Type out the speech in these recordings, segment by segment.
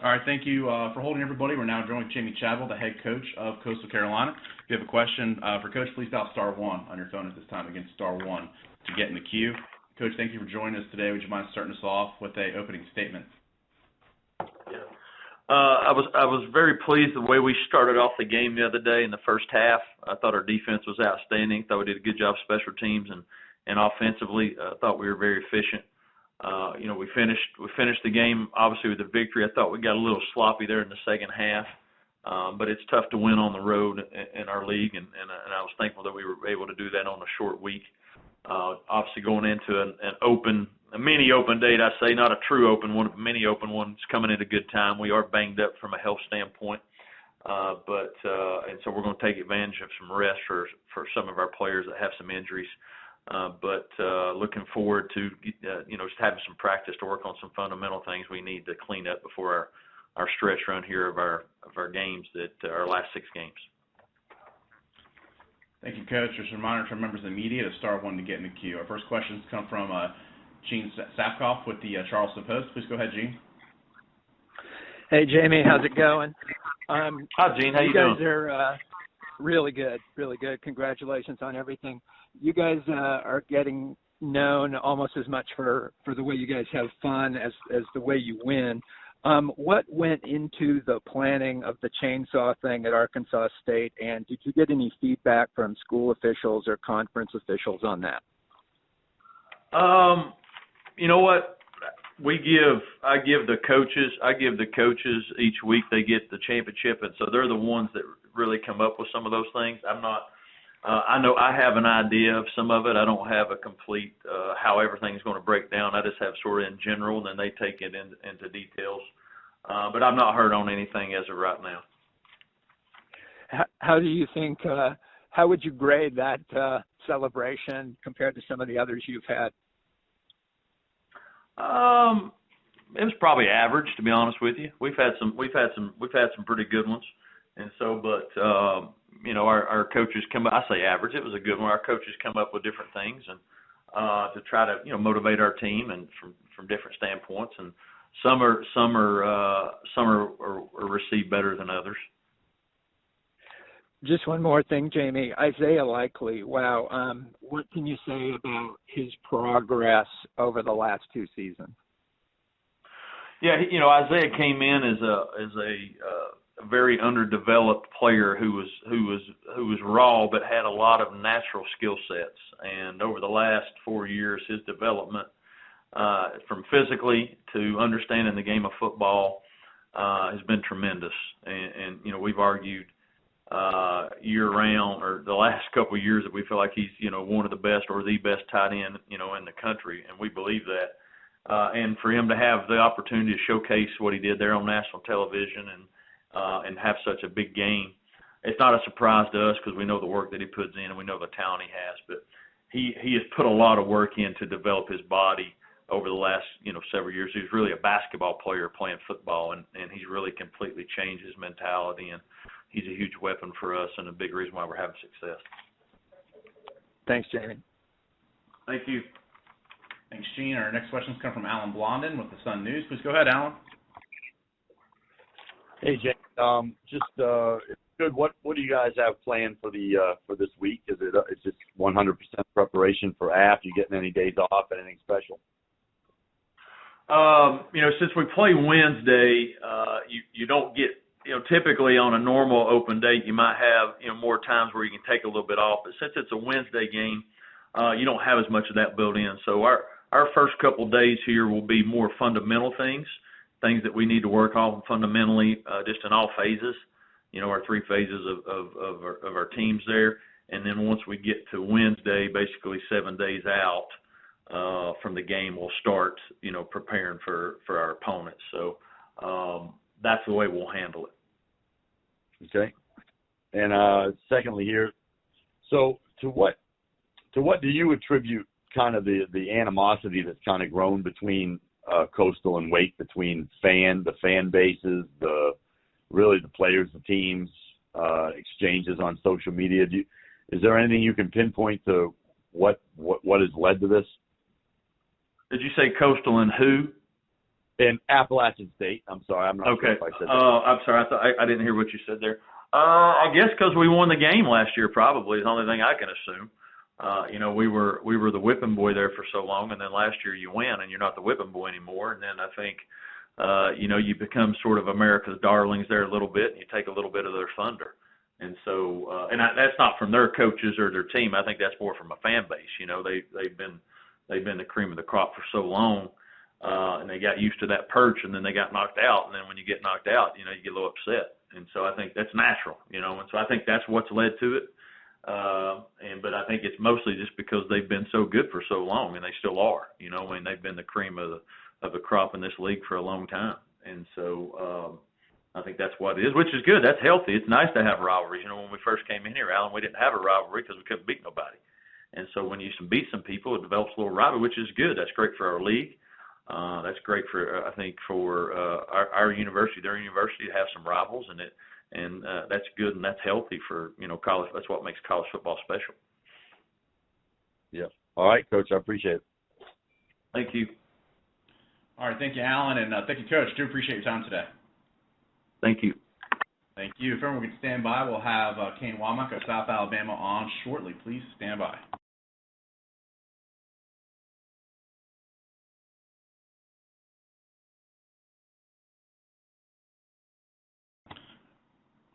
All right, thank you for holding, everybody. We're now joined with Jamey Chadwell, the head coach of Coastal Carolina. If you have a question for Coach, please dial *1 on your phone at this time. Again, *1 to get in the queue. Coach, thank you for joining us today. Would you mind starting us off with an opening statement? Yeah. I was very pleased the way we started off the game the other day in the first half. I thought our defense was outstanding. Thought we did a good job special teams and offensively. I thought we were very efficient. We finished the game obviously with a victory. I thought we got a little sloppy there in the second half, but it's tough to win on the road in our league, and I was thankful that we were able to do that on a short week. Obviously going into a mini open date, I say, not a true open one, a mini open one. It's coming at a good time. We are banged up from a health standpoint, and so we're going to take advantage of some rest for some of our players that have some injuries. But looking forward to just having some practice to work on some fundamental things we need to clean up before our stretch run here of our games, that our last 6 games. Thank you, Coach. Just a reminder to members of the media to *1 to get in the queue. Our first questions come from Gene Safkoff with the Charleston Post. Please go ahead, Gene. Hey, Jamey, how's it going? Hi, Gene. How you doing? You guys are really good, really good. Congratulations on everything. You guys are getting known almost as much for the way you guys have fun as the way you win. What went into the planning of the chainsaw thing at Arkansas State, and did you get any feedback from school officials or conference officials on that? You know what? I give the coaches each week. They get the championship, and so they're the ones that really come up with some of those things. I know I have an idea of some of it. I don't have a complete how everything's going to break down. I just have sort of in general, and then they take it into details. But I've not heard on anything as of right now. How do you think? How would you grade that celebration compared to some of the others you've had? It was probably average, to be honest with you. We've had some pretty good ones, and so, but our coaches come up. I say average. It was a good one. Our coaches come up with different things and to try to motivate our team and from different standpoints. And some are received better than others. Just one more thing, Jamey. Isaiah Likely, wow. What can you say about his progress over the last 2 seasons? Yeah, Isaiah came in as a very underdeveloped player who was raw but had a lot of natural skill sets. And over the last 4 years, his development from physically to understanding the game of football has been tremendous. And we've argued year-round, or the last couple of years, that we feel like he's, one of the best or the best tight end, in the country, and we believe that. And for him to have the opportunity to showcase what he did there on national television and have such a big game, it's not a surprise to us because we know the work that he puts in and we know the talent he has. But he has put a lot of work in to develop his body over the last, several years. He was really a basketball player playing football, and he's really completely changed his mentality, and he's a huge weapon for us and a big reason why we're having success. Thanks, Jamey. Thank you. Thanks, Gene. Our next questions come from Alan Blondin with the Sun News. Please go ahead, Alan. Hey, Jamey. It's good. What do you guys have planned for this week? Is it just 100% preparation for AF? You getting any days off? Anything special? Since we play Wednesday, you don't get. Typically on a normal open date, you might have, more times where you can take a little bit off. But since it's a Wednesday game, you don't have as much of that built in. So our first couple of days here will be more fundamental things that we need to work on fundamentally, just in all phases, our 3 phases of our teams there. And then once we get to Wednesday, basically 7 days out from the game, we'll start, preparing for our opponents. So that's the way we'll handle it. Okay. And secondly here, so to what do you attribute kind of the animosity that's kind of grown between Coastal and Wake, between the fan bases, the players, the teams, exchanges on social media? Is there anything you can pinpoint to what has led to this? Did you say Coastal and who? in Appalachian State. I'm sorry, I'm not sure Okay. if I said that. I'm sorry. I didn't hear what you said there. I guess because we won the game last year, probably is the only thing I can assume. We were the whipping boy there for so long, and then last year you win, and you're not the whipping boy anymore. And then I think, you become sort of America's darlings there a little bit, and you take a little bit of their thunder. And so, that's not from their coaches or their team. I think that's more from a fan base. They've been the cream of the crop for so long, and they got used to that perch, and then they got knocked out. And then when you get knocked out, you get a little upset. And so I think that's natural, and so I think that's what's led to it. But I think it's mostly just because they've been so good for so long, and they still are. They've been the cream of the crop in this league for a long time. And so I think that's what it is, which is good. That's healthy. It's nice to have rivalries. When we first came in here, Alan, we didn't have a rivalry because we couldn't beat nobody. And so when you beat some people, it develops a little rivalry, which is good. That's great for our league. That's great for, I think, for our university, their university, to have some rivals, and that's good and that's healthy for college. That's what makes college football special. Yeah. All right, Coach. I appreciate it. Thank you. All right, thank you, Alan, and thank you, Coach. Do appreciate your time today. Thank you. Thank you. If everyone can stand by, we'll have Kane Wommack of South Alabama on shortly. Please stand by.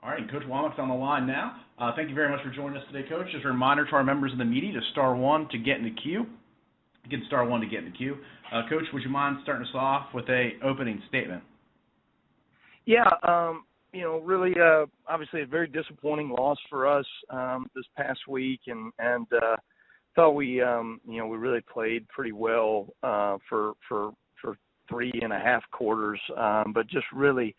All right, Coach Wommack's on the line now. Thank you very much for joining us today, Coach. Just a reminder to our members of the media to star one to get in the queue. Again, star one to get in the queue. Coach, would you mind starting us off with a opening statement? Yeah, really, obviously a very disappointing loss for us this past week, and thought we really played pretty well for 3.5 quarters, but just really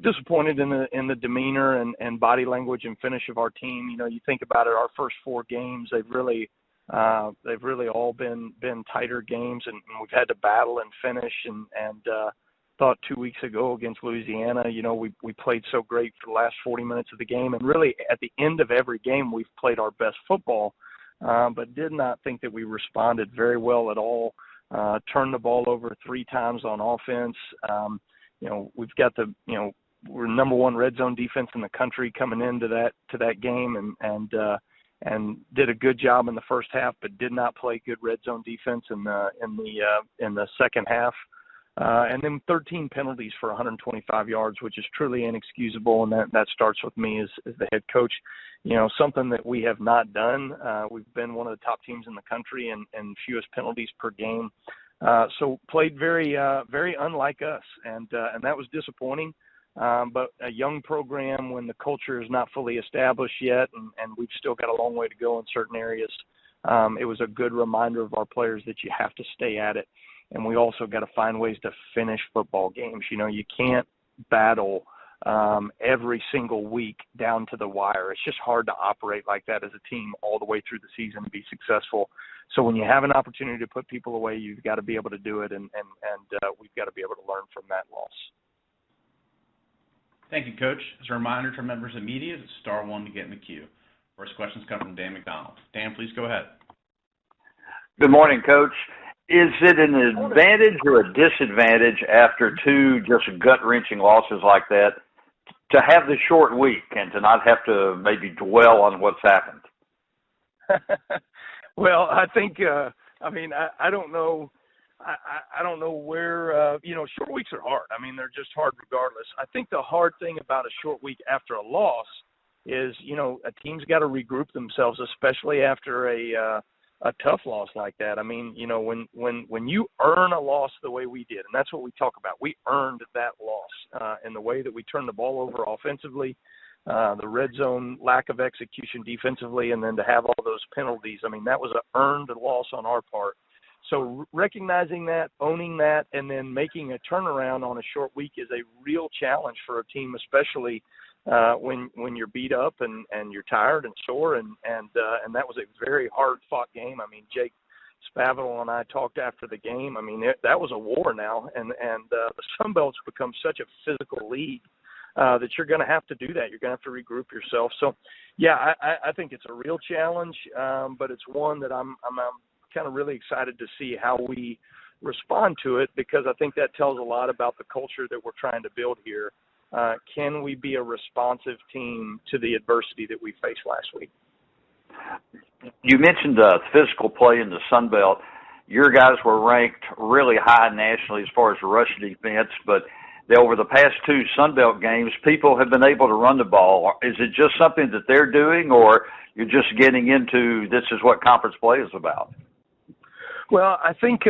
disappointed in the demeanor and body language and finish of our team. You think about it, our first 4 games, they've really all been tighter games, and we've had to battle and finish. And thought 2 weeks ago against Louisiana, we played so great for the last 40 minutes of the game, and really at the end of every game we've played our best football, but did not think that we responded very well at all. Turned the ball over 3 times on offense. We've got we're number 1 red zone defense in the country coming into that game, and did a good job in the first half, but did not play good red zone defense in the second half. And then 13 penalties for 125 yards, which is truly inexcusable, and that starts with me as the head coach. Something that we have not done. We've been one of the top teams in the country and fewest penalties per game. So played very unlike us, and that was disappointing. But a young program, when the culture is not fully established yet, and we've still got a long way to go in certain areas, it was a good reminder of our players that you have to stay at it. And we also got to find ways to finish football games. You can't battle every single week down to the wire. It's just hard to operate like that as a team all the way through the season and be successful. So when you have an opportunity to put people away, you've got to be able to do it, and we've got to be able to learn from that loss. Thank you, Coach. As a reminder to our members of the media, it's star one to get in the queue. First questions come from Dan McDonald. Dan, please go ahead. Good morning, Coach. Is it an advantage or a disadvantage after 2 just gut-wrenching losses like that to have the short week and to not have to maybe dwell on what's happened? Well, I think, I don't know. I don't know where, short weeks are hard. They're just hard regardless. I think the hard thing about a short week after a loss is, a team's got to regroup themselves, especially after a tough loss like that. When you earn a loss the way we did, and that's what we talk about, we earned that loss in the way that we turned the ball over offensively, the red zone lack of execution defensively, and then to have all those penalties. That was an earned loss on our part. So recognizing that, owning that, and then making a turnaround on a short week is a real challenge for a team, especially when you're beat up and you're tired and sore, and that was a very hard-fought game. Jake Spavital and I talked after the game. That was a war now, and the Sun Belt's become such a physical league that you're going to have to do that. You're going to have to regroup yourself. So, yeah, I think it's a real challenge, but it's one that I'm kind of really excited to see how we respond to it, because I think that tells a lot about the culture that we're trying to build here. Can we be a responsive team to the adversity that we faced last week? You mentioned physical play in the Sun Belt. Your guys were ranked really high nationally as far as rush defense, but over the past two Sun Belt games, people have been able to run the ball. Is it just something that they're doing, or you're just getting into this is what conference play is about? Well, I think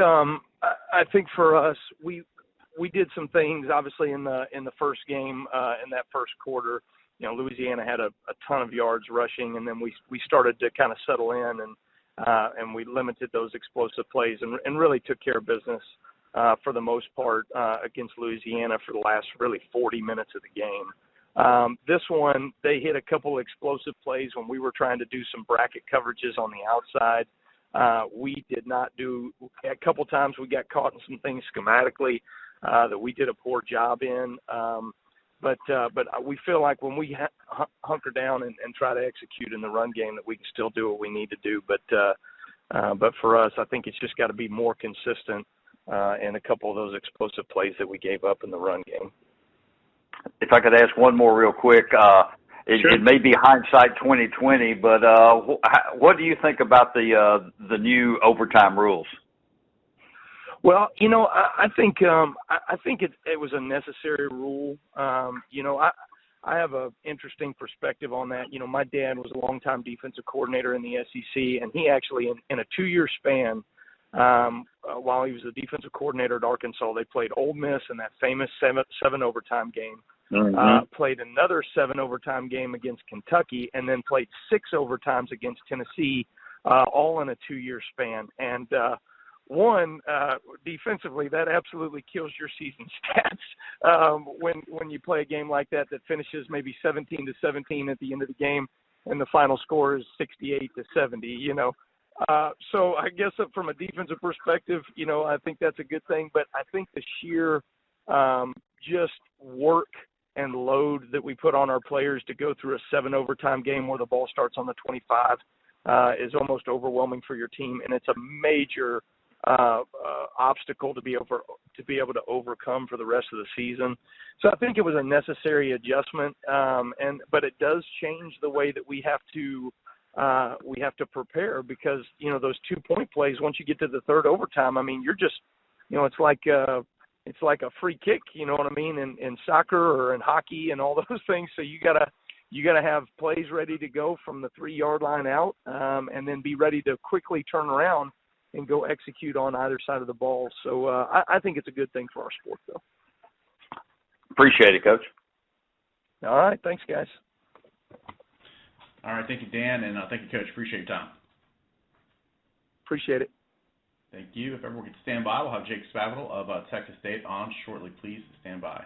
for us, we did some things obviously in the first game, in that first quarter. You know, Louisiana had a ton of yards rushing, and then we started to kind of settle in, and we limited those explosive plays and really took care of business for the most part against Louisiana for the last really 40 minutes of the game. This one, they hit a couple explosive plays when we were trying to do some bracket coverages on the outside. We did not do – a couple times we got caught in some things schematically that we did a poor job in. But we feel like when we hunker down and try to execute in the run game that we can still do what we need to do. But for us, I think it's just got to be more consistent in a couple of those explosive plays that we gave up in the run game. If I could ask one more real quick, Sure. It may be hindsight 2020, but what do you think about the new overtime rules? Well, you know, I think it was a necessary rule. You know, I have an interesting perspective on that. You know, my dad was a longtime defensive coordinator in the SEC, and he actually, in a 2-year span, while he was the defensive coordinator at Arkansas, they played Ole Miss in that famous seven overtime game. Mm-hmm. Played another 7 overtime game against Kentucky, and then played 6 overtimes against Tennessee, all in a 2-year span. And defensively, that absolutely kills your season stats when you play a game like that finishes maybe 17-17 at the end of the game, and the final score is 68-70. You know, so I guess from a defensive perspective, you know, I think that's a good thing. But I think the sheer just work and load that we put on our players to go through a 7 overtime game where the ball starts on the 25 is almost overwhelming for your team, and it's a major obstacle to be able to overcome for the rest of the season. So I think it was a necessary adjustment, but it does change the way that we have to prepare, because you know those 2-point plays, once you get to the third overtime, I mean, you're just, you know, it's like a free kick, you know what I mean, in soccer or in hockey and all those things. So you gotta have plays ready to go from the 3-yard line out, and then be ready to quickly turn around and go execute on either side of the ball. So I think it's a good thing for our sport, though. Appreciate it, Coach. All right. Thanks, guys. All right. Thank you, Dan, and thank you, Coach. Appreciate your time. Appreciate it. Thank you. If everyone could stand by, we'll have Jake Spavital of Texas State on shortly. Please stand by.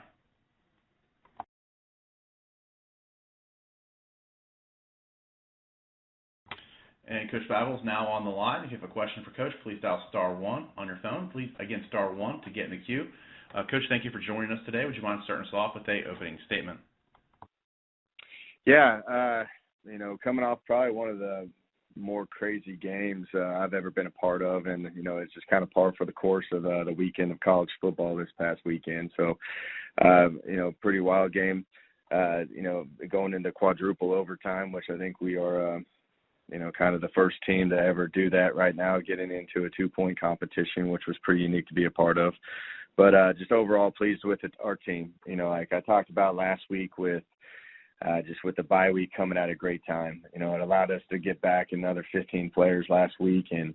And Coach Spavital is now on the line. If you have a question for Coach, please dial *1 on your phone. Please, again, *1 to get in the queue. Coach, thank you for joining us today. Would you mind starting us off with an opening statement? Yeah, you know, coming off probably one of the more crazy games I've ever been a part of, and you know, it's just kind of par for the course of the weekend of college football this past weekend. So, you know, pretty wild game. You know, going into quadruple overtime, which I think we are, you know, kind of the first team to ever do that right now, getting into a 2-point competition, which was pretty unique to be a part of. But just overall pleased with our team. You know, like I talked about last week with just with the bye week coming at a great time. You know, it allowed us to get back another 15 players last week, and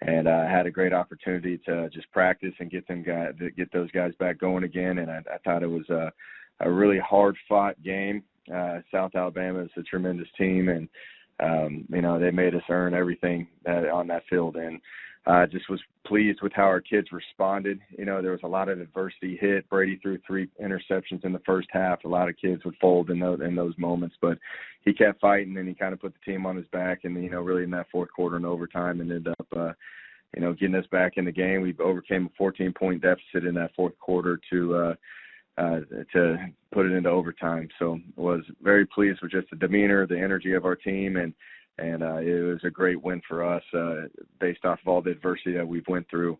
had a great opportunity to just practice and get those guys back going again. And I thought it was a really hard-fought game. South Alabama is a tremendous team, and you know, they made us earn everything on that field, and just was pleased with how our kids responded. You know, there was a lot of adversity hit. Brady threw 3 interceptions in the first half. A lot of kids would fold in those moments, but he kept fighting, and he kind of put the team on his back, and, you know, really in that fourth quarter and overtime, and ended up, you know, getting us back in the game. We overcame a 14-point deficit in that fourth quarter to put it into overtime. So was very pleased with just the demeanor, the energy of our team, and it was a great win for us based off of all the adversity that we've went through.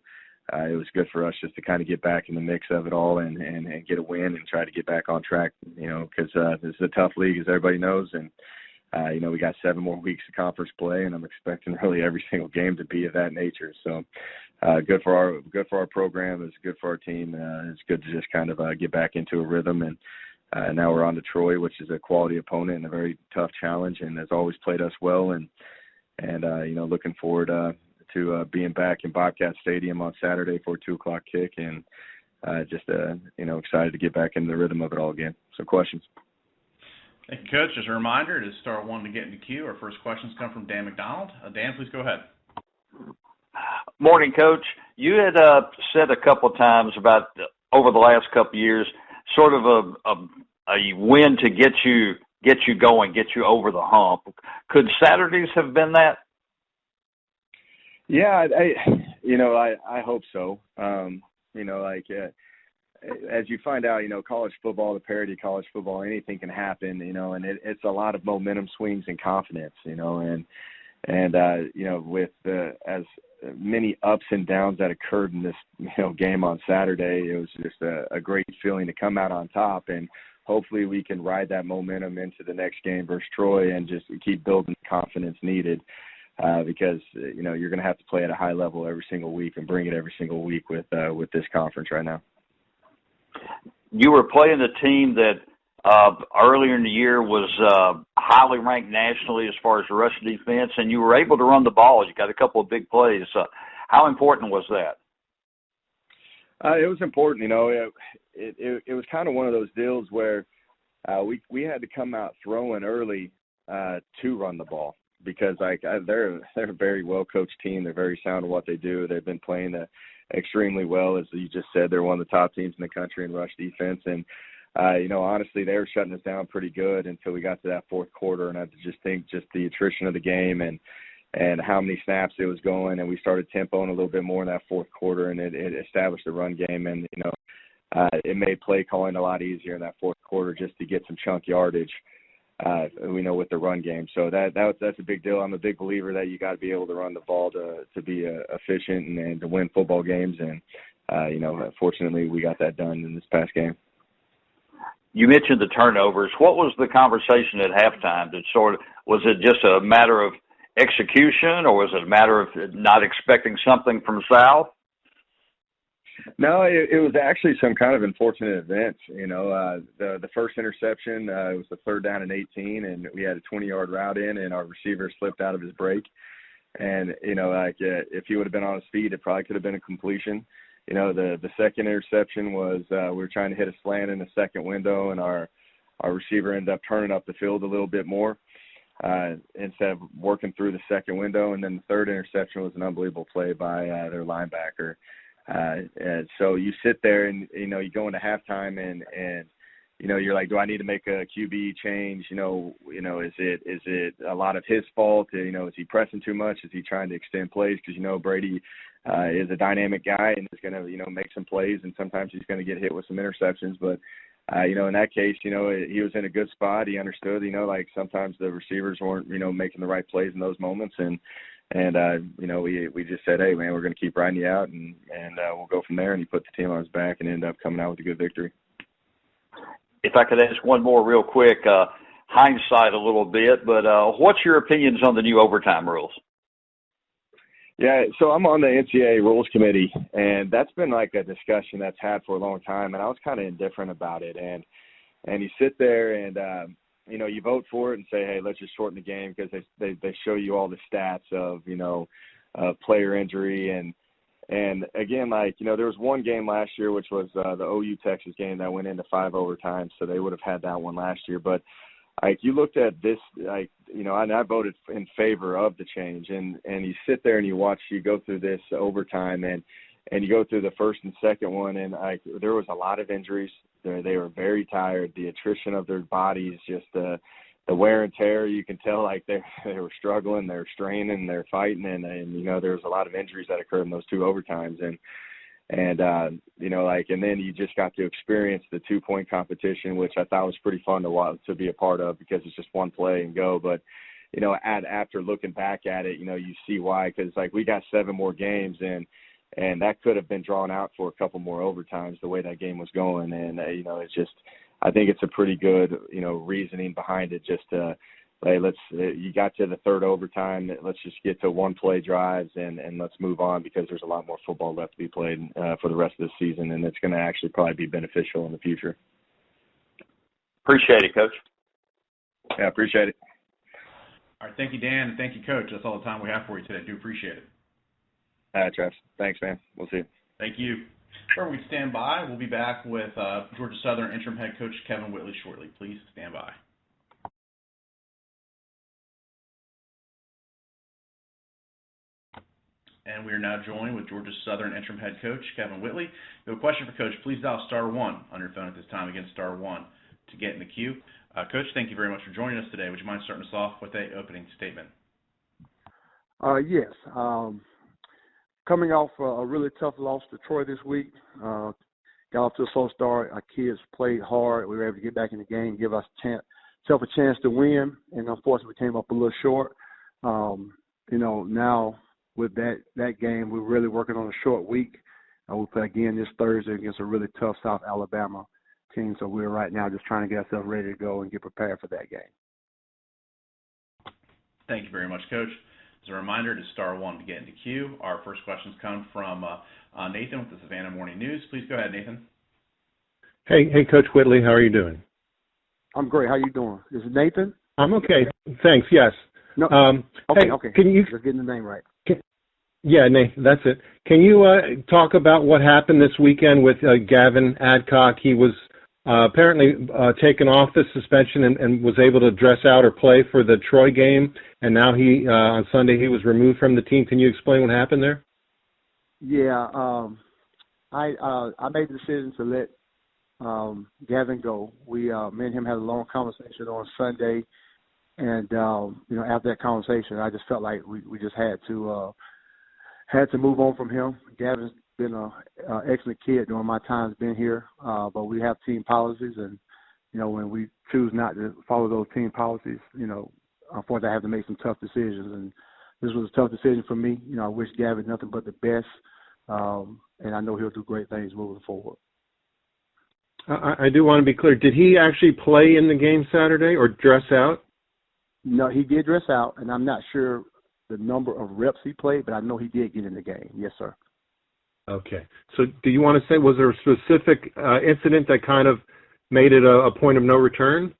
it was good for us just to kind of get back in the mix of it all and get a win and try to get back on track, because this is a tough league, as everybody knows. And, we got 7 more weeks of conference play, and I'm expecting really every single game to be of that nature. So good for our program. It's good for our team. It's good to just kind of get back into a rhythm. And now we're on to Troy, which is a quality opponent and a very tough challenge, and has always played us well. And looking forward to being back in Bobcat Stadium on Saturday for a 2:00 kick, and excited to get back into the rhythm of it all again. So questions? Thank you, Coach. As a reminder, it is star 1 to get in the queue. Our first questions come from Dan McDonald. Dan, please go ahead. Morning, Coach. You had said a couple of times about over the last couple of years, sort of a win to get you going, get you over the hump. Could Saturdays have been that? Yeah, I hope so. As you find out, college football, the parity of college football, anything can happen, and it's a lot of momentum swings and confidence, with as many ups and downs that occurred in this, game on Saturday, it was just a great feeling to come out on top, and hopefully we can ride that momentum into the next game versus Troy and just keep building the confidence needed. Because you're going to have to play at a high level every single week and bring it every single week with this conference right now. You were playing a team that earlier in the year was highly ranked nationally as far as the rush defense, and you were able to run the ball. You got a couple of big plays. How important was that? It was important. It was kind of one of those deals where we had to come out throwing early to run the ball. Because they're a very well coached team. They're very sound in what they do. They've been playing extremely well, as you just said. They're one of the top teams in the country in rush defense. And honestly, they were shutting us down pretty good until we got to that fourth quarter. And I just think the attrition of the game and how many snaps it was going, and we started tempoing a little bit more in that fourth quarter, and it established the run game. And it made play calling a lot easier in that fourth quarter just to get some chunk yardage. With the run game. So that's a big deal. I'm a big believer that you got to be able to run the ball to be efficient and to win football games. And, fortunately we got that done in this past game. You mentioned the turnovers. What was the conversation at halftime? Was it just a matter of execution, or was it a matter of not expecting something from South? No, it was actually some kind of unfortunate events. The first interception, it was the 3rd down and 18, and we had a 20-yard route in, and our receiver slipped out of his break. And, if he would have been on his feet, it probably could have been a completion. The second interception was we were trying to hit a slant in the second window, and our receiver ended up turning up the field a little bit more instead of working through the second window. And then the third interception was an unbelievable play by their linebacker. And so you sit there and, you go into halftime and you're like, do I need to make a QB change? Is it a lot of his fault? Is he pressing too much? Is he trying to extend plays? Because, Brady is a dynamic guy and is going to, make some plays, and sometimes he's going to get hit with some interceptions. But, in that case, he was in a good spot. He understood, sometimes the receivers weren't, making the right plays in those moments. And we just said, hey, man, we're going to keep riding you out, and we'll go from there. And he put the team on his back and ended up coming out with a good victory. If I could ask one more real quick, hindsight a little bit, but what's your opinions on the new overtime rules? Yeah, so I'm on the NCAA Rules Committee, and that's been like a discussion that's had for a long time, and I was kind of indifferent about it. And you sit there and you vote for it and say, hey, let's just shorten the game, because they show you all the stats of, player injury. And again, there was one game last year, which was the OU Texas game that went into 5 overtimes. So they would have had that one last year. But you looked at this, and I voted in favor of the change, and you sit there and you go through this overtime and you go through the first and second one, and there was a lot of injuries. They were very tired. The attrition of their bodies, just the wear and tear, you can tell they were struggling, they're straining, they're fighting, and there was a lot of injuries that occurred in those 2 overtimes, and then you just got to experience the 2-point competition, which I thought was pretty fun to be a part of, because it's just one play and go. But after looking back at it, you see why, because we got 7 more games, and And that could have been drawn out for a couple more overtimes the way that game was going. And, it's just, I think it's a pretty good, reasoning behind it. Just hey, you got to the third overtime. Let's just get to one play drives and let's move on, because there's a lot more football left to be played for the rest of the season. And it's going to actually probably be beneficial in the future. Appreciate it, Coach. Yeah, appreciate it. All right, thank you, Dan, and thank you, Coach. That's all the time we have for you today. I do appreciate it. All right, Travis. Thanks, man. We'll see you. Thank you. Before we stand by, we'll be back with Georgia Southern interim head coach Kevin Whitley shortly. Please stand by. And we are now joined with Georgia Southern interim head coach Kevin Whitley. If you have a question for Coach, please dial *1 on your phone at this time. Again, *1 to get in the queue. Coach, thank you very much for joining us today. Would you mind starting us off with an opening statement? Yes. Coming off a really tough loss to Troy this week, got off to a slow start. Our kids played hard. We were able to get back in the game, give us a chance to win, and unfortunately we came up a little short. Now with that game, we're really working on a short week. We play again this Thursday against a really tough South Alabama team, so we're right now just trying to get ourselves ready to go and get prepared for that game. Thank you very much, Coach. As a reminder, to *1 to get into queue. Our first questions come from Nathan with the Savannah Morning News. Please go ahead, Nathan. Hey, Coach Whitley, how are you doing? I'm great. How you doing? Is it Nathan? I'm okay. Thanks. Yes. No. Okay. Can you just getting the name right? Yeah, Nathan, that's it. Can you talk about what happened this weekend with Gavin Adcock? He was apparently taken off the suspension and was able to dress out or play for the Troy game, and now on Sunday he was removed from the team. Can you explain what happened there? Yeah, I made the decision to let Gavin go. Me and him had a long conversation on Sunday, and after that conversation, I just felt like we just had to move on from him. Gavin's been an excellent kid during my times being here, but we have team policies, and when we choose not to follow those team policies, unfortunately I have to make some tough decisions, and this was a tough decision for me. I wish Gavin nothing but the best, and I know he'll do great things moving forward. I do want to be clear. Did he actually play in the game Saturday or dress out? No, he did dress out, and I'm not sure the number of reps he played, but I know he did get in the game. Yes, sir. Okay. So do you want to say, was there a specific incident that kind of made it a point of no return?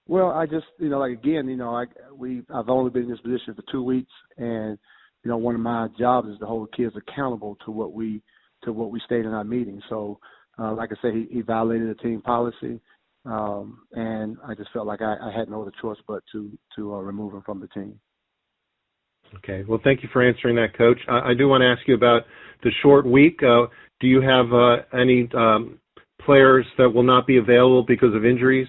Well, I just, I've only been in this position for 2 weeks, and, one of my jobs is to hold kids accountable to what we state in our meeting. So, like I said, he violated the team policy, and I just felt like I had no other choice but to remove him from the team. Okay. Well, thank you for answering that, Coach. I do want to ask you about the short week. Do you have any players that will not be available because of injuries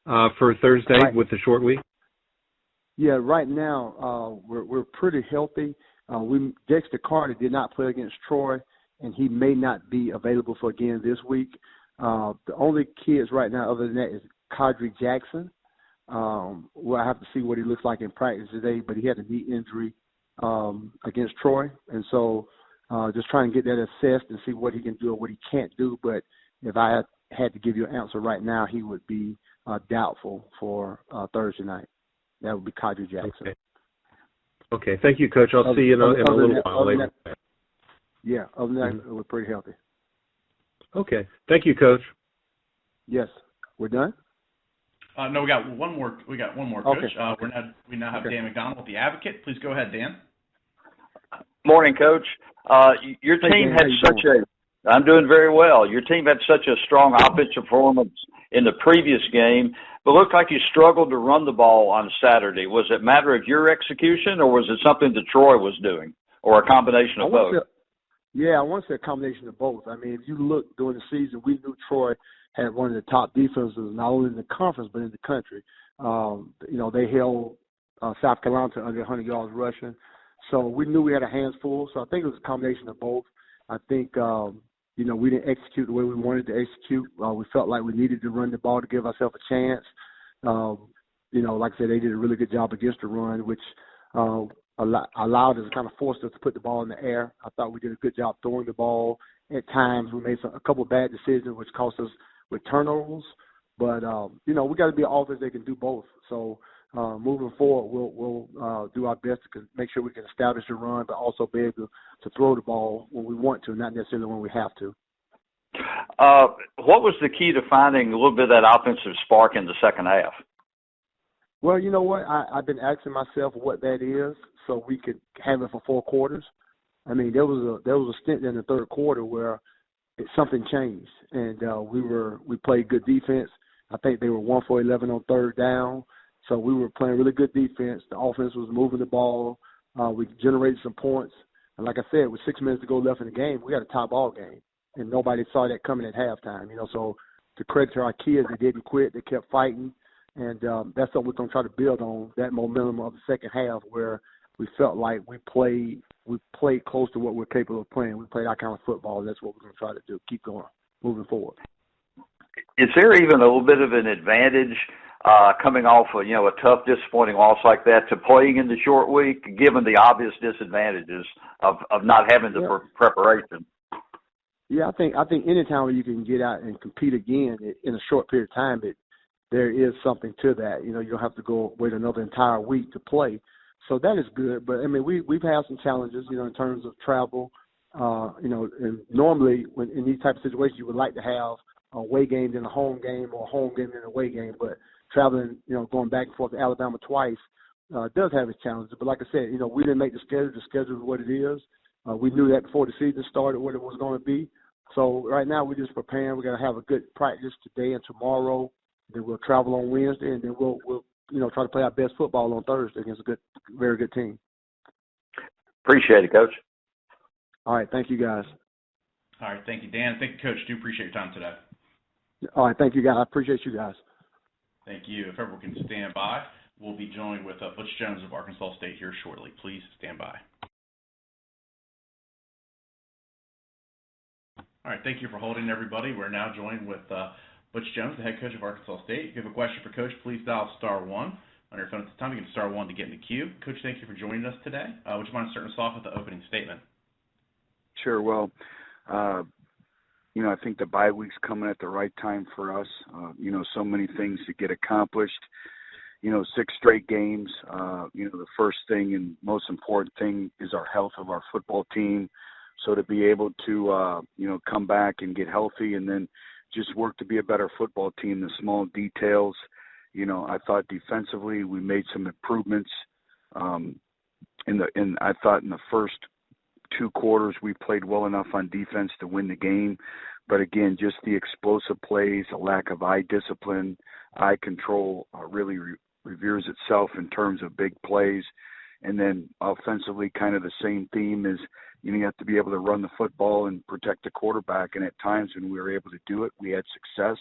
for Thursday with the short week? Yeah, right now we're pretty healthy. Dexter Carter did not play against Troy, and he may not be available for again this week. The only kids right now other than that is Kadri Jackson. Well, I have to see what he looks like in practice today, but he had a knee injury against Troy, and so just trying to get that assessed and see what he can do or what he can't do. But if I had to give you an answer right now, he would be doubtful for Thursday night. That would be Kadri Jackson. Okay. Thank you, Coach. I'll see you in a little while later. Yeah, other than that, we're pretty healthy. Okay. Thank you, Coach. Yes. We're done? No, we got one more. Coach. Okay. We now have Dan McDonald with the Advocate. Please go ahead, Dan. Morning, Coach. Your team had I'm doing very well. Your team had such a strong offensive performance in the previous game, but looked like you struggled to run the ball on Saturday. Was it a matter of your execution, or was it something that Troy was doing, or a combination of both? I want to say a combination of both. I mean, if you look during the season, we knew Troy had one of the top defenses, not only in the conference, but in the country. They held South Carolina to under 100 yards rushing. So we knew we had a hands full. So I think it was a combination of both. I think, we didn't execute the way we wanted to execute. We felt like we needed to run the ball to give ourselves a chance. Like I said, they did a really good job against the run, which allowed us, kind of forced us to put the ball in the air. I thought we did a good job throwing the ball. At times, we made a couple of bad decisions, which cost us with turnovers. But, we got to be an offense that can do both. So moving forward, we'll do our best to make sure we can establish the run, but also be able to throw the ball when we want to, not necessarily when we have to. What was the key to finding a little bit of that offensive spark in the second half? Well, you know what? I've been asking myself what that is so we could have it for 4 quarters. I mean, there was a stint in the third quarter where something changed, and we played good defense. I think they were 1 for 11 on third down, so we were playing really good defense. The offense was moving the ball. We generated some points, and like I said, with 6 minutes to go left in the game, we got a tie ball game, and nobody saw that coming at halftime. So to credit to our kids, they didn't quit. They kept fighting, and that's what we're going to try to build on, that momentum of the second half where we felt like we played close to what we're capable of playing. We played our kind of football. That's what we're going to try to do, keep going, moving forward. Is there even a little bit of an advantage coming off a tough, disappointing loss like that to playing in the short week, given the obvious disadvantages of not having the preparation? Yeah, I think any time where you can get out and compete again in a short period of time, there is something to that. You don't have to go wait another entire week to play. So that is good. But, I mean, we've had some challenges, in terms of travel. And normally when in these type of situations, you would like to have a away game then a home game or a home game then a away game. But traveling, going back and forth to Alabama twice does have its challenges. But like I said, we didn't make the schedule. The schedule is what it is. We knew that before the season started what it was going to be. So right now we're just preparing. We're going to have a good practice today and tomorrow. Then we'll travel on Wednesday, and then we'll try to play our best football on Thursday against a very good team. Appreciate it, Coach. All right, thank you, guys. All right, thank you, Dan. Thank you, Coach. Do appreciate your time today. All right, thank you, guys. I appreciate you guys. Thank you. If everyone can stand by, we'll be joined with Butch Jones of Arkansas State here shortly. Please stand by. All right, thank you for holding, everybody. We're now joined with Butch Jones, the head coach of Arkansas State. If you have a question for Coach, please dial *1 on your phone at this time. You can *1 to get in the queue. Coach, thank you for joining us today. Would you mind starting us off with the opening statement? Sure. Well, I think the bye week's coming at the right time for us. So many things to get accomplished. 6 straight games. The first thing and most important thing is our health of our football team. So to be able to, come back and get healthy and then just work to be a better football team, the small details. I thought defensively we made some improvements. I thought in the first 2 quarters we played well enough on defense to win the game. But again, just the explosive plays, a lack of eye discipline, eye control really reveres itself in terms of big plays. And then offensively, kind of the same theme is, you have to be able to run the football and protect the quarterback. And at times when we were able to do it, we had success.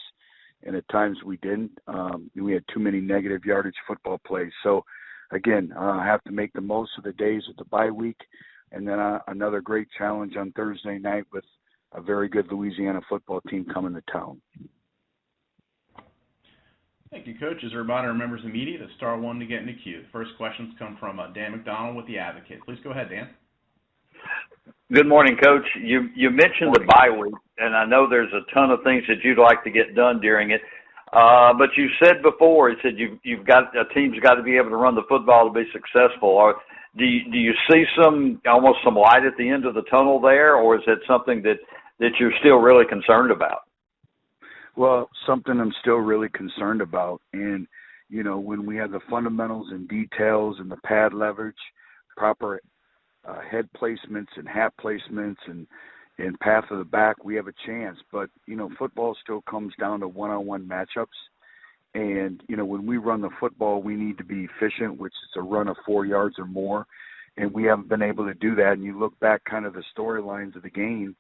And at times we didn't. We had too many negative yardage football plays. So, again, I have to make the most of the days of the bye week. And then another great challenge on Thursday night with a very good Louisiana football team coming to town. Thank you, Coach. As a reminder to members of the media, to *1 to get in the queue. The first questions come from Dan McDonald with The Advocate. Please go ahead, Dan. Good morning, Coach. You mentioned the bye week, and I know there's a ton of things that you'd like to get done during it. But you said before, you said a team's got to be able to run the football to be successful. Do you see almost some light at the end of the tunnel there, or is it something that you're still really concerned about? Well, something I'm still really concerned about. And, when we have the fundamentals and details and the pad leverage, proper head placements and hat placements and path of the back, we have a chance. But, football still comes down to one-on-one matchups. And, when we run the football, we need to be efficient, which is a run of 4 yards or more. And we haven't been able to do that. And you look back kind of the storylines of the game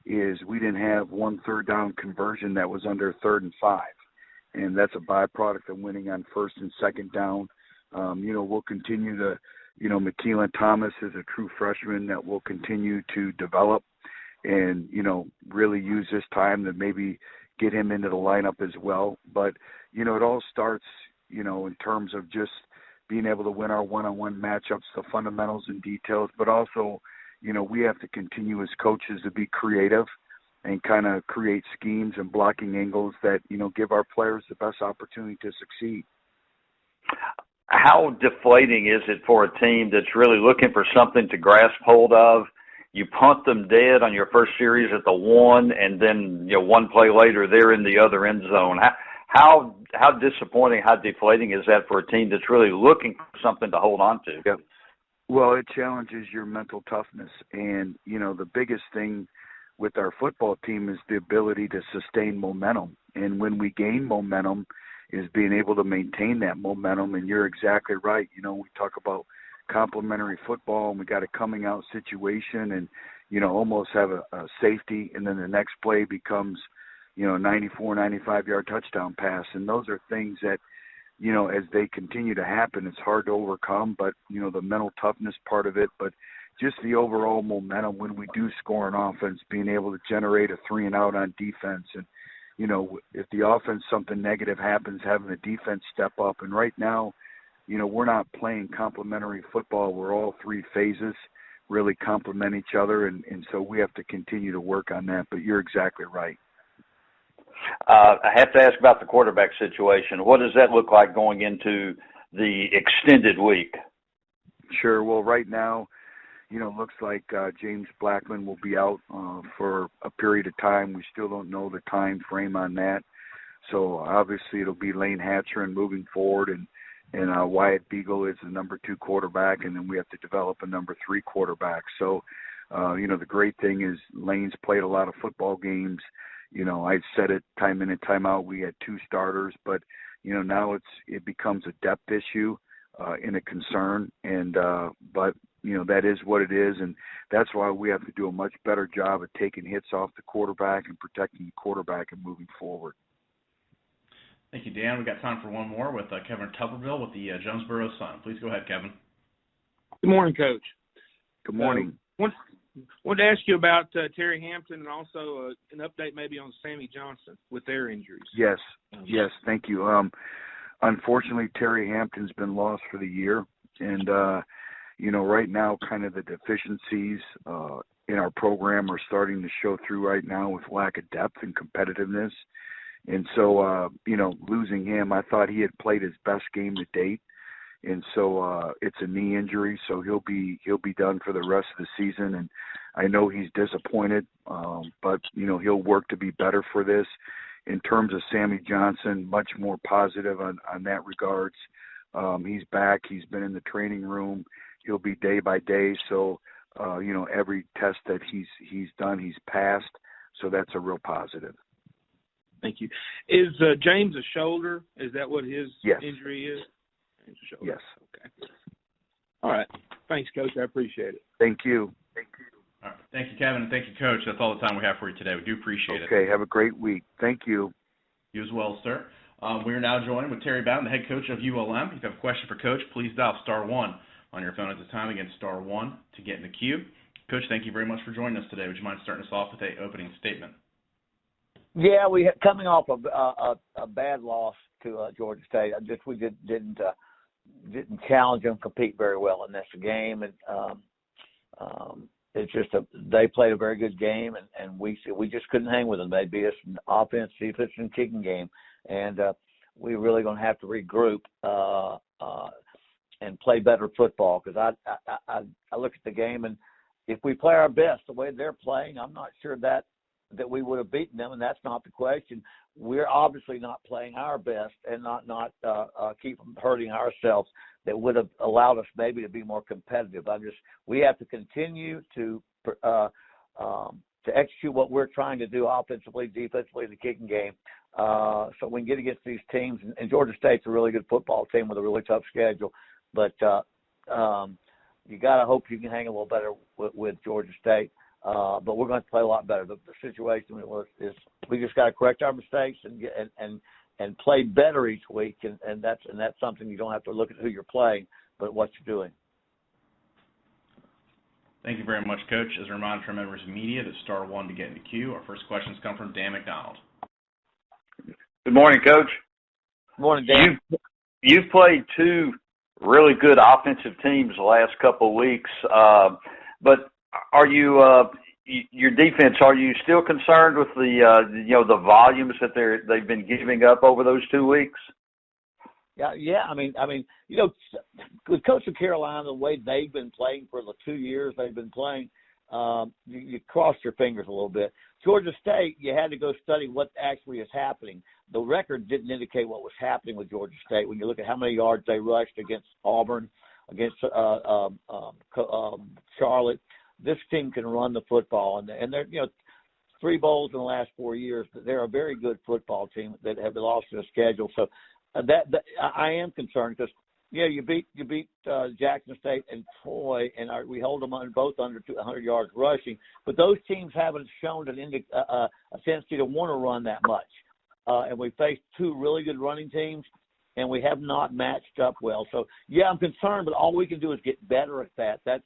is we didn't have 1 third down conversion that was under 3rd and 5. And that's a byproduct of winning on 1st and 2nd down. We'll continue to, McKeelan Thomas is a true freshman that will continue to develop and, really use this time to maybe get him into the lineup as well. But, it all starts, in terms of just being able to win our one-on-one matchups, the fundamentals and details, but also, we have to continue as coaches to be creative and kind of create schemes and blocking angles that, give our players the best opportunity to succeed. How deflating is it for a team that's really looking for something to grasp hold of? You punt them dead on your first series at the 1, and then, one play later they're in the other end zone. How disappointing, how deflating is that for a team that's really looking for something to hold on to? Yep. Well, it challenges your mental toughness. And, the biggest thing with our football team is the ability to sustain momentum. And when we gain momentum is being able to maintain that momentum. And you're exactly right. We talk about complementary football, and we got a coming out situation and, almost have a safety. And then the next play becomes, 94, 95-yard touchdown pass. And those are things that, as they continue to happen, it's hard to overcome, but, the mental toughness part of it, but just the overall momentum when we do score an offense, being able to generate a 3-and-out on defense. And, if the offense, something negative happens, having the defense step up. And right now, we're not playing complementary football. We're all three phases really complement each other, and so we have to continue to work on that. But you're exactly right. I have to ask about the quarterback situation. What does that look like going into the extended week? Sure. Well, right now, looks like James Blackman will be out for a period of time. We still don't know the time frame on that. So obviously it'll be Lane Hatcher moving forward, and Wyatt Beagle is the number 2 quarterback, and then we have to develop a number 3 quarterback. So, the great thing is Lane's played a lot of football games. I said it time in and time out. We had 2 starters, but now it becomes a depth issue and a concern. And but that is what it is, and that's why we have to do a much better job of taking hits off the quarterback and protecting the quarterback and moving forward. Thank you, Dan. We got time for one more with Kevin Tuberville with the Jonesboro Sun. Please go ahead, Kevin. Good morning, Coach. Good morning. Wanted to ask you about Terry Hampton and also an update maybe on Sammy Johnson with their injuries. Yes, thank you. Unfortunately, Terry Hampton's been lost for the year, and right now kind of the deficiencies in our program are starting to show through right now with lack of depth and competitiveness. And so, losing him, I thought he had played his best game to date. And so it's a knee injury, so he'll be done for the rest of the season. And I know he's disappointed, but he'll work to be better for this. In terms of Sammy Johnson, much more positive on that regards. He's back. He's been in the training room. He'll be day by day. So every test that he's done, he's passed. So that's a real positive. Thank you. Is James a shoulder? Is that what his injury is? Yes. Okay. All right. Thanks, Coach. I appreciate it. Thank you. All right. Thank you, Kevin, and thank you, Coach. That's all the time we have for you today. We do appreciate it. Okay. Have a great week. Thank you. You as well, sir. We are now joined with Terry Bowden, the head coach of ULM. If you have a question for Coach, please dial *1 on your phone at this time. Again, *1 to get in the queue. Coach, thank you very much for joining us today. Would you mind starting us off with an opening statement? Yeah, we coming off a bad loss to Georgia State. We didn't challenge them, compete very well in this game, and it's just they played a very good game, and we just couldn't hang with them. They beat us in offense, defense, and kicking game, and we're really going to have to regroup and play better football, because I look at the game, and if we play our best the way they're playing, I'm not sure that we would have beaten them, and that's not the question. We're obviously not playing our best and not keep hurting ourselves. That would have allowed us maybe to be more competitive. We have to continue to execute what we're trying to do offensively, defensively, the kicking game, so we can get against these teams. And Georgia State's a really good football team with a really tough schedule, but you got to hope you can hang a little better with Georgia State. But we're going to play a lot better. The situation is we just got to correct our mistakes and play better each week, and that's something you don't have to look at who you're playing, but what you're doing. Thank you very much, Coach. As a reminder to our members of media, that *1 to get in the queue. Our first questions come from Dan McDonald. Good morning, Coach. Good morning, Dan. You've played 2 really good offensive teams the last couple of weeks. But are you your defense? Are you still concerned with the volumes that they've been giving up over those 2 weeks? Yeah. I mean, with Coastal Carolina, the way they've been playing for the 2 years they've been playing, you cross your fingers a little bit. Georgia State, you had to go study what actually is happening. The record didn't indicate what was happening with Georgia State. When you look at how many yards they rushed against Auburn, against Charlotte, this team can run the football, and they're 3 bowls in the last 4 years. They're a very good football team that have lost their schedule. So that I am concerned because you beat Jackson State and Troy, and we hold them both under 200 yards rushing. But those teams haven't shown a tendency to want to run that much. And we faced 2 really good running teams, and we have not matched up well. So yeah, I'm concerned, but all we can do is get better at that. That's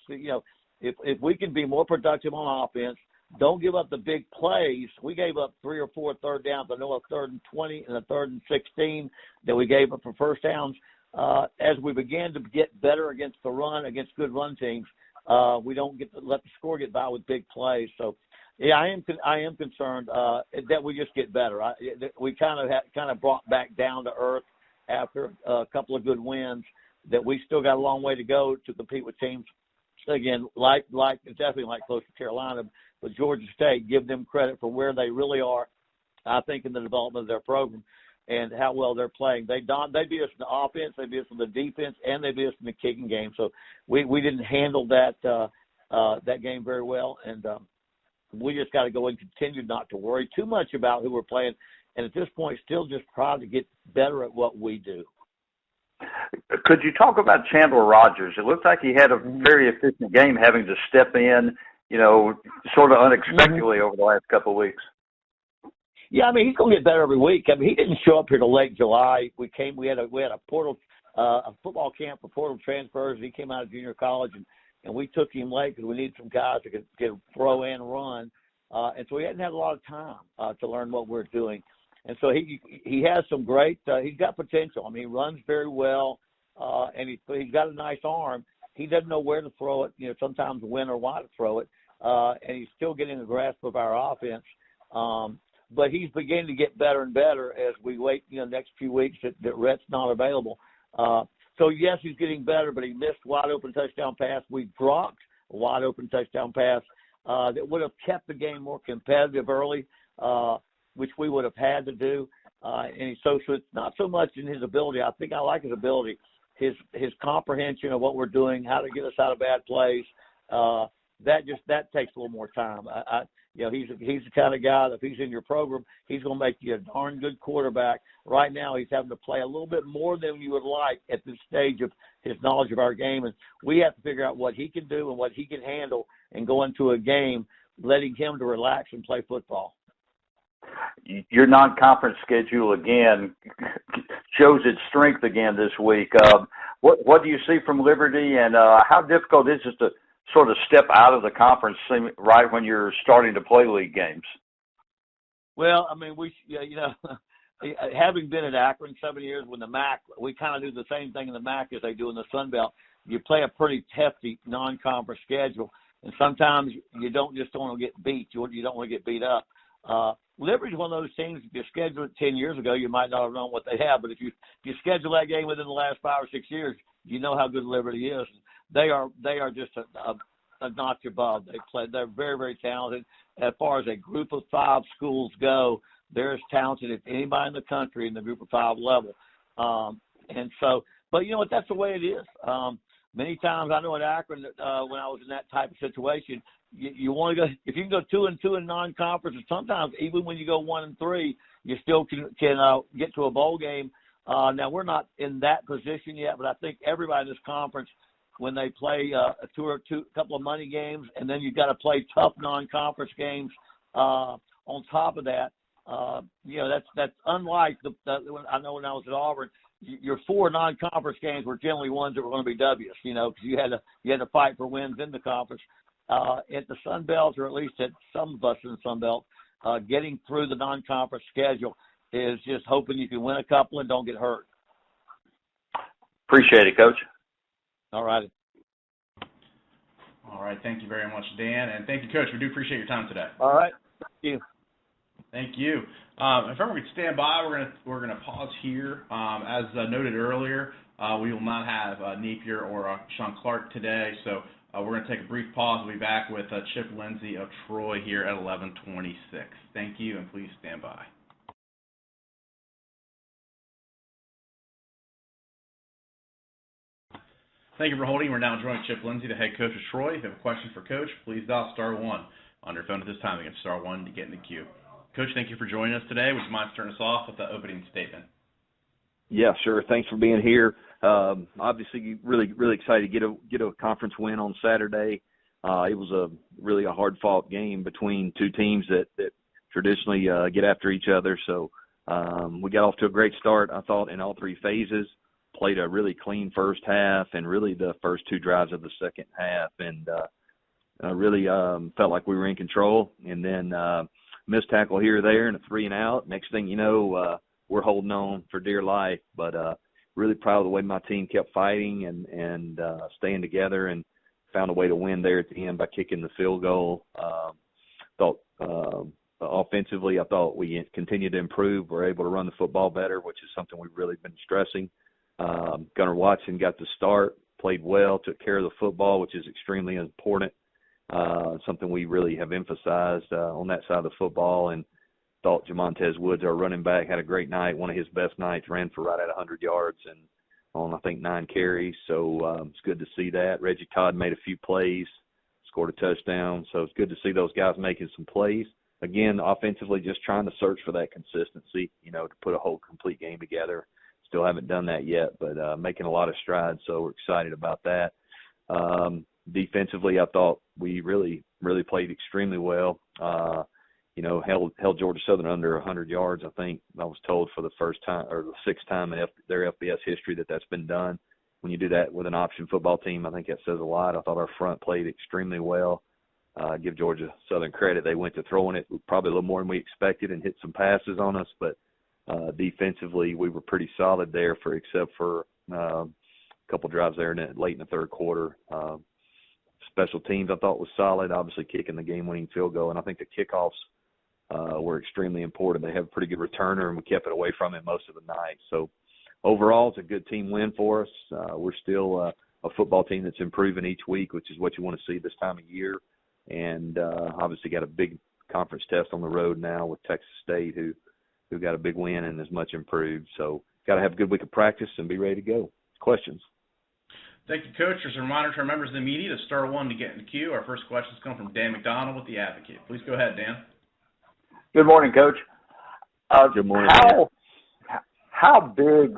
if we can be more productive on offense. Don't give up the big plays. We gave up 3 or 4 third downs. I know a 3rd and 20 and a 3rd and 16 that we gave up for first downs. As we began to get better against the run, against good run teams, we don't get to let the score get by with big plays. So, yeah, I am concerned that we just get better. We kind of brought back down to earth after a couple of good wins. That we still got a long way to go to compete with teams. Again, definitely like Coastal Carolina, but Georgia State, give them credit for where they really are, I think, in the development of their program and how well they're playing. They beat us in the offense, they beat us in the defense, and they beat us in the kicking game. So we didn't handle that game very well, and we just got to go and continue not to worry too much about who we're playing, and at this point, still just try to get better at what we do. Could you talk about Chandler Rogers? It looked like he had a very efficient game, having to step in, sort of unexpectedly over the last couple of weeks. Yeah, I mean, he's going to get better every week. I mean, he didn't show up here till late July. We had a portal, a football camp for portal transfers. He came out of junior college, and we took him late because we needed some guys that could throw and run. And so he hadn't had a lot of time to learn what we're doing. And so he has some great he's got potential. I mean, he runs very well, and he's got a nice arm. He doesn't know where to throw it, sometimes when or why to throw it, and he's still getting a grasp of our offense. But he's beginning to get better and better as we wait, next few weeks that Rhett's not available. So, yes, he's getting better, but he missed wide-open touchdown pass. We dropped a wide-open touchdown pass that would have kept the game more competitive early, which we would have had to do. And so it's not so much in his ability. I think I like his ability, his comprehension of what we're doing, how to get us out of bad plays. That takes a little more time. He's the kind of guy that if he's in your program, he's going to make you a darn good quarterback. Right now, he's having to play a little bit more than you would like at this stage of his knowledge of our game. And we have to figure out what he can do and what he can handle and go into a game, letting him to relax and play football. Your non-conference schedule again shows its strength again this week. What do you see from Liberty, and how difficult is it to sort of step out of the conference right when you're starting to play league games? Well, I mean, having been at Akron 7 years with the MAC, we kind of do the same thing in the MAC as they do in the Sun Belt. You play a pretty hefty non-conference schedule, and sometimes you don't just want to get beat. You don't want to get beat up. Liberty's one of those teams, if you scheduled it 10 years ago, you might not have known what they have. But if you schedule that game within the last 5 or 6 years, you know how good Liberty is. They are just a notch above. They're very, very talented. As far as a group of 5 schools go, they're as talented as anybody in the country in the group of 5 level. And so, but you know what? That's the way it is. Many times I know at Akron, when I was in that type of situation, you want to go, if you can go 2-2 in non-conference, and sometimes even when you go 1-3, you still can get to a bowl game. Now we're not in that position yet, but I think everybody in this conference, when they play a couple of money games, and then you've got to play tough non-conference games on top of that. That's unlike I know when I was at Auburn, your 4 non-conference games were generally ones that were going to be W's, because you had to fight for wins in the conference. At the Sun Belt, or at least at some of us in the Sun Belt, getting through the non-conference schedule is just hoping you can win a couple and don't get hurt. Appreciate it, Coach. All righty. All right. Thank you very much, Dan, and thank you, Coach. We do appreciate your time today. All right. Thank you. Thank you. If everyone could stand by, we're gonna pause here. As noted earlier, we will not have Napier or Shawn Clark today, so we're going to take a brief pause. We'll be back with Chip Lindsey of Troy here at 11:26. Thank you, and please stand by. Thank you for holding. We're now joining Chip Lindsey, the head coach of Troy. If you have a question for Coach, please dial *1 on your phone at this time. Again, *1 to get in the queue. Coach, thank you for joining us today. Would you mind starting us off with the opening statement? Yeah, sure. Thanks for being here. Obviously, really excited to get a conference win on Saturday. It was really a hard-fought game between two teams that traditionally get after each other. So we got off to a great start, I thought, in all three phases. Played a really clean first half and really the first two drives of the second half, and really felt like we were in control. And then missed tackle here or there and a 3-and-out. Next thing you know, we're holding on for dear life. But really proud of the way my team kept fighting and staying together and found a way to win there at the end by kicking the field goal. Thought offensively, I thought we continued to improve. We're able to run the football better, which is something we've really been stressing. Gunnar Watson got the start, played well, took care of the football, which is extremely important. Something we really have emphasized on that side of the football, and thought Jamontez Woods, our running back, had a great night, one of his best nights, ran for right at 100 yards and on, I think, 9 carries. So it's good to see that. Reggie Todd made a few plays, scored a touchdown. So it's good to see those guys making some plays. Again, offensively, just trying to search for that consistency, to put a whole complete game together. Still haven't done that yet, but making a lot of strides, so we're excited about that. Defensively, I thought we really played extremely well. Held Georgia Southern under 100 yards. I think I was told for the first time or the sixth time in their FBS history that's been done. When you do that with an option football team, I think that says a lot. I thought our front played extremely well. Give Georgia Southern credit. They went to throwing it probably a little more than we expected and hit some passes on us, but defensively, we were pretty solid there except for a couple drives there late in the third quarter. Special teams I thought was solid, obviously kicking the game-winning field goal, and I think the kickoffs were extremely important. They have a pretty good returner, and we kept it away from him most of the night. So overall, it's a good team win for us. We're still a football team that's improving each week, which is what you want to see this time of year. And obviously got a big conference test on the road now with Texas State, who got a big win and is much improved. So got to have a good week of practice and be ready to go. Questions? Thank you, Coach. As a reminder to our members of the media to *1 to get in the queue. Our first questions come from Dan McDonald with The Advocate. Please go ahead, Dan. Good morning, Coach. Good morning. How big,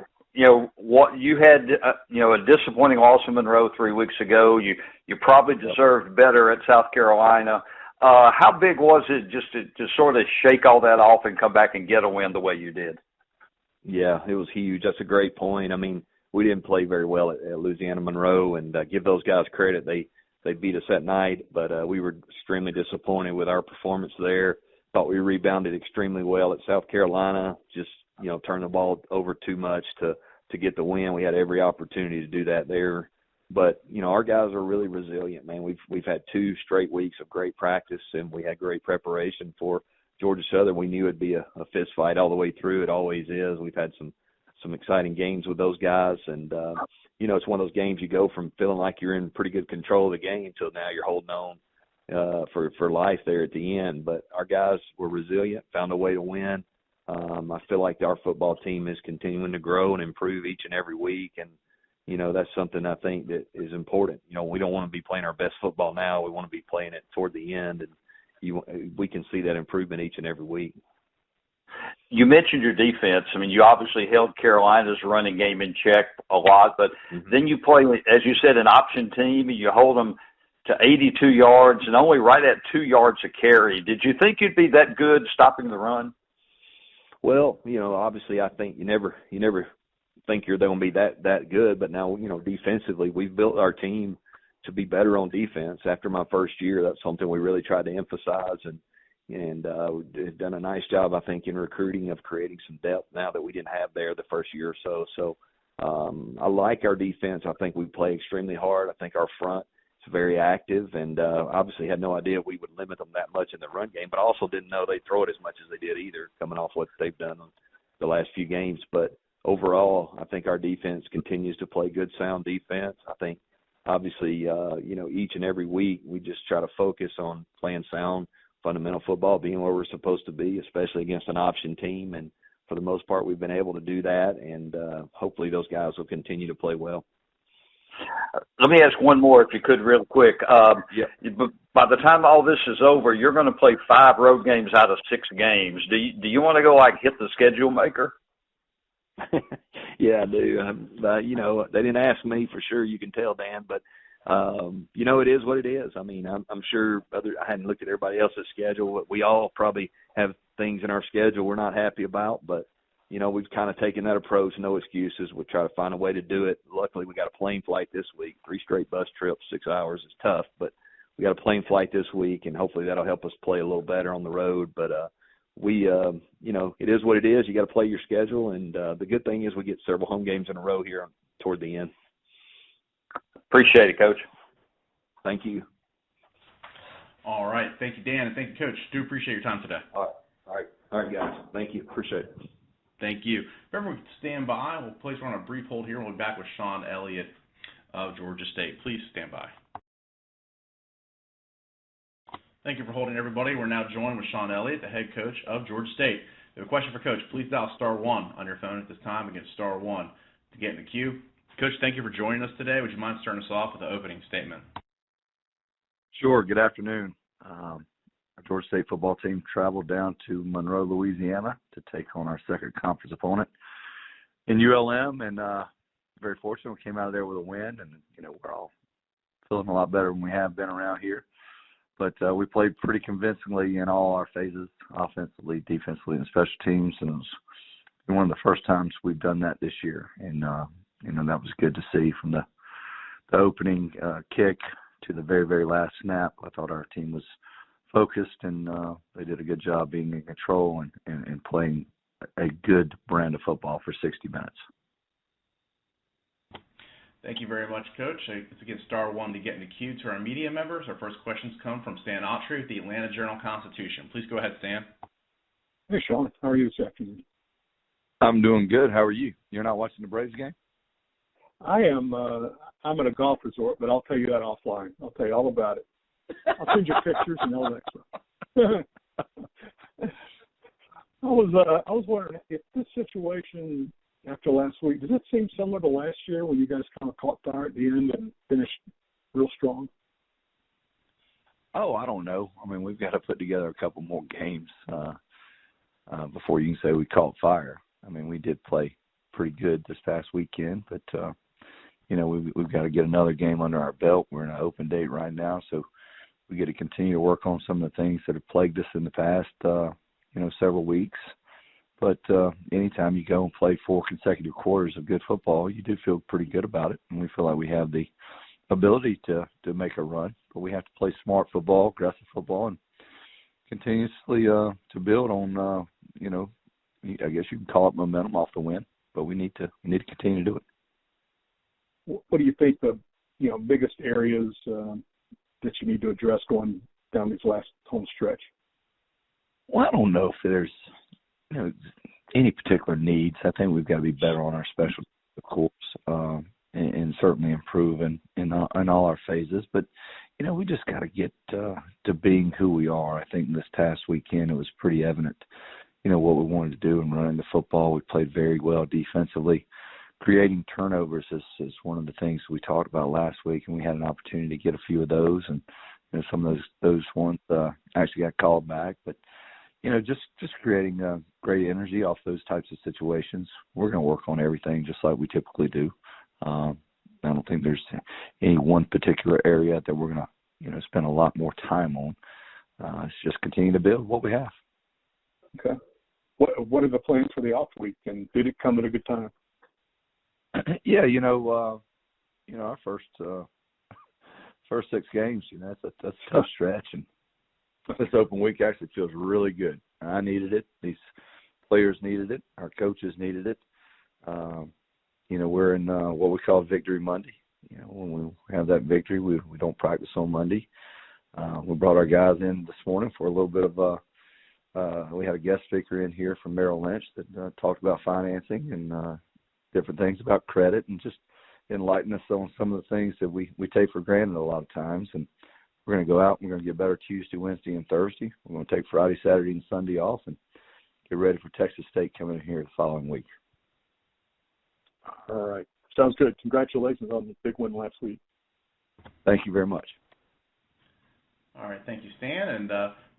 what you had, a disappointing loss in Monroe 3 weeks ago. You probably deserved better at South Carolina. How big was it just to sort of shake all that off and come back and get a win the way you did? Yeah, it was huge. That's a great point. I mean, we didn't play very well at Louisiana Monroe, and give those guys credit. They beat us that night, but we were extremely disappointed with our performance there. Thought we rebounded extremely well at South Carolina, just, turned the ball over too much to get the win. We had every opportunity to do that there. But, our guys are really resilient, man. We've had 2 straight weeks of great practice, and we had great preparation for Georgia Southern. We knew it'd be a fist fight all the way through. It always is. We've had some exciting games with those guys, and it's one of those games you go from feeling like you're in pretty good control of the game until now you're holding on for life there at the end. But our guys were resilient, found a way to win. I feel like our football team is continuing to grow and improve each and every week, and that's something I think that is important. We don't want to be playing our best football now. We want to be playing it toward the end, and we can see that improvement each and every week. You mentioned your defense. I mean, you obviously held Carolina's running game in check a lot, but then you play, as you said, an option team, and you hold them to 82 yards and only right at 2 yards a carry. Did you think you'd be that good stopping the run? Well, obviously I think you never think you're going to be that good, but now, defensively, we've built our team to be better on defense. After my first year, that's something we really tried to emphasize, and we've done a nice job, I think, in recruiting of creating some depth now that we didn't have there the first year or so. So I like our defense. I think we play extremely hard. I think our front is very active, and obviously had no idea we would limit them that much in the run game, but I also didn't know they'd throw it as much as they did either, coming off what they've done on the last few games. But overall, I think our defense continues to play good, sound defense. I think, obviously, each and every week we just try to focus on playing sound, fundamental football, being where we're supposed to be, especially against an option team. And for the most part, we've been able to do that, and hopefully those guys will continue to play well. Let me ask one more, if you could, real quick. By the time all this is over, you're going to play 5 road games out of 6 games. Do you want to go hit the schedule maker? Yeah, I do. They didn't ask me for sure. You can tell, Dan, but it is what it is. I mean, I'm sure I hadn't looked at everybody else's schedule, but we all probably have things in our schedule we're not happy about. But we've kind of taken that approach. No excuses. We'll try to find a way to do it. Luckily, we got a plane flight this week. 3 straight bus trips, 6 hours is tough, but we got a plane flight this week, and hopefully that'll help us play a little better on the road. But it is what it is. You got to play your schedule, and the good thing is we get several home games in a row here toward the end. Appreciate it, Coach. Thank you. All right. Thank you, Dan, and thank you, Coach. Do appreciate your time today. All right, guys. Thank you. Appreciate it. Thank you. If everyone could stand by, we'll place on a brief hold here. We'll be back with Shawn, Elliott of Georgia State. Please stand by. Thank you for holding, everybody. We're now joined with Shawn, Elliott, the head coach of Georgia State. If you have a question for Coach, please dial *1 on your phone at this time. Again, *1 to get in the queue. Coach, thank you for joining us today. Would you mind starting us off with an opening statement? Sure. Good afternoon. Our Georgia State football team traveled down to Monroe, Louisiana to take on our second conference opponent in ULM, and very fortunate we came out of there with a win, and we're all feeling a lot better than we have been around here. But we played pretty convincingly in all our phases, offensively, defensively, and special teams, and it was one of the first times we've done that this year. And, that was good to see from the opening kick to the very, very last snap. I thought our team was focused, and they did a good job being in control and playing a good brand of football for 60 minutes. Thank you very much, Coach. It's again *1 to get in the queue. To our media members, our first questions come from Stan Autry with the Atlanta Journal-Constitution. Please go ahead, Stan. Hey, Shawn. How are you this afternoon? I'm doing good. How are you? You're not watching the Braves game? I am. I'm at a golf resort, but I'll tell you that offline. I'll tell you all about it. I'll send you pictures and all that stuff. I was wondering if this situation after last week, does it seem similar to last year when you guys kind of caught fire at the end and finished real strong? Oh, I don't know. I mean, we've got to put together a couple more games before you can say we caught fire. I mean, we did play pretty good this past weekend, but we've got to get another game under our belt. We're in an open date right now, so we get to continue to work on some of the things that have plagued us in the past, several weeks. But anytime you go and play 4 consecutive quarters of good football, you do feel pretty good about it, and we feel like we have the ability to make a run. But we have to play smart football, aggressive football, and continuously to build on, I guess you can call it momentum off the win. But we need to continue to do it. What do you think the biggest areas that you need to address going down these last home stretch? Well, I don't know if there's any particular needs. I think we've got to be better on our special, of course, and certainly improve in all our phases. But we just got to get to being who we are. I think this past weekend it was pretty evident, what we wanted to do and running the football. We played very well defensively. Creating turnovers is one of the things we talked about last week, and we had an opportunity to get a few of those, and some of those ones actually got called back. But just creating great energy off those types of situations. We're going to work on everything just like we typically do. I don't think there's any one particular area that we're going to spend a lot more time on. It's just continue to build what we have. Okay. What are the plans for the off week, and did it come at a good time? Yeah, our first 6 games, that's a tough stretch, and this open week actually feels really good. I needed it. These players needed it. Our coaches needed it. we're in what we call Victory Monday. When we have that victory, we don't practice on Monday. We brought our guys in this morning for a little bit of we had a guest speaker in here from Merrill Lynch that talked about financing and different things about credit and just enlighten us on some of the things that we take for granted a lot of times. And we're going to go out and we're going to get better Tuesday, Wednesday, and Thursday. We're going to take Friday, Saturday, and Sunday off and get ready for Texas State coming in here the following week. All right. Sounds good. Congratulations on the big win last week. Thank you very much. All right. Thank you, Stan. And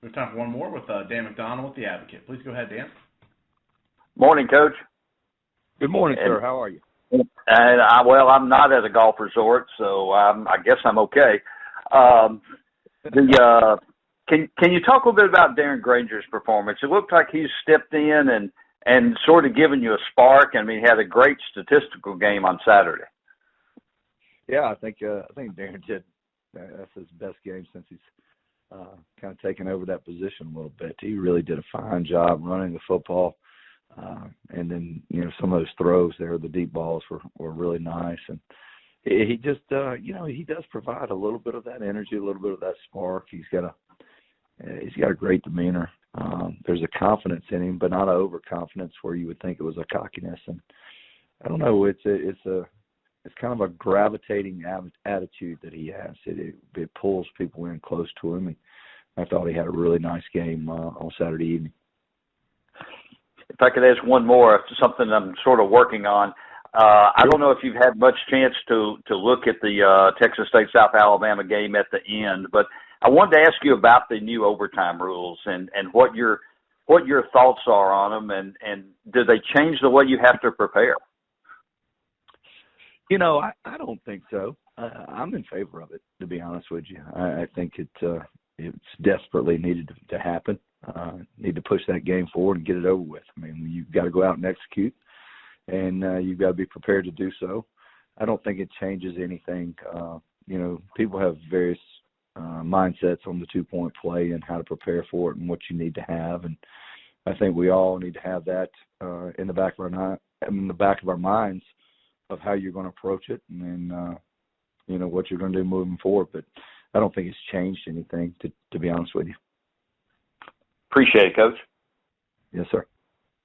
we have time for one more with Dan McDonald with The Advocate. Please go ahead, Dan. Morning, Coach. Good morning, sir. How are you? And I'm not at a golf resort, so I guess I'm okay. Can you talk a little bit about Darren Granger's performance? It looked like he stepped in and sort of given you a spark. I mean, he had a great statistical game on Saturday. Yeah, I think Darren did. That's his best game since he's kind of taken over that position a little bit. He really did a fine job running the football. And then, some of those throws there, the deep balls were really nice. And he just, he does provide a little bit of that energy, a little bit of that spark. He's got a great demeanor. There's a confidence in him, but not an overconfidence where you would think it was a cockiness. And I don't know, it's kind of a gravitating attitude that he has. It pulls people in close to him. And I thought he had a really nice game on Saturday evening. If I could ask one more, something I'm sort of working on. I don't know if you've had much chance to look at the Texas State-South Alabama game at the end, but I wanted to ask you about the new overtime rules and what your thoughts are on them, and do they change the way you have to prepare? I don't think so. I'm in favor of it, to be honest with you. I think it's desperately needed to happen. Need to push that game forward and get it over with. I mean, you've got to go out and execute, and you've got to be prepared to do so. I don't think it changes anything. People have various mindsets on the two-point play and how to prepare for it and what you need to have, and I think we all need to have that in the back of our minds of how you're going to approach it and what you're going to do moving forward. But I don't think it's changed anything, to be honest with you. Appreciate it, Coach. Yes, sir.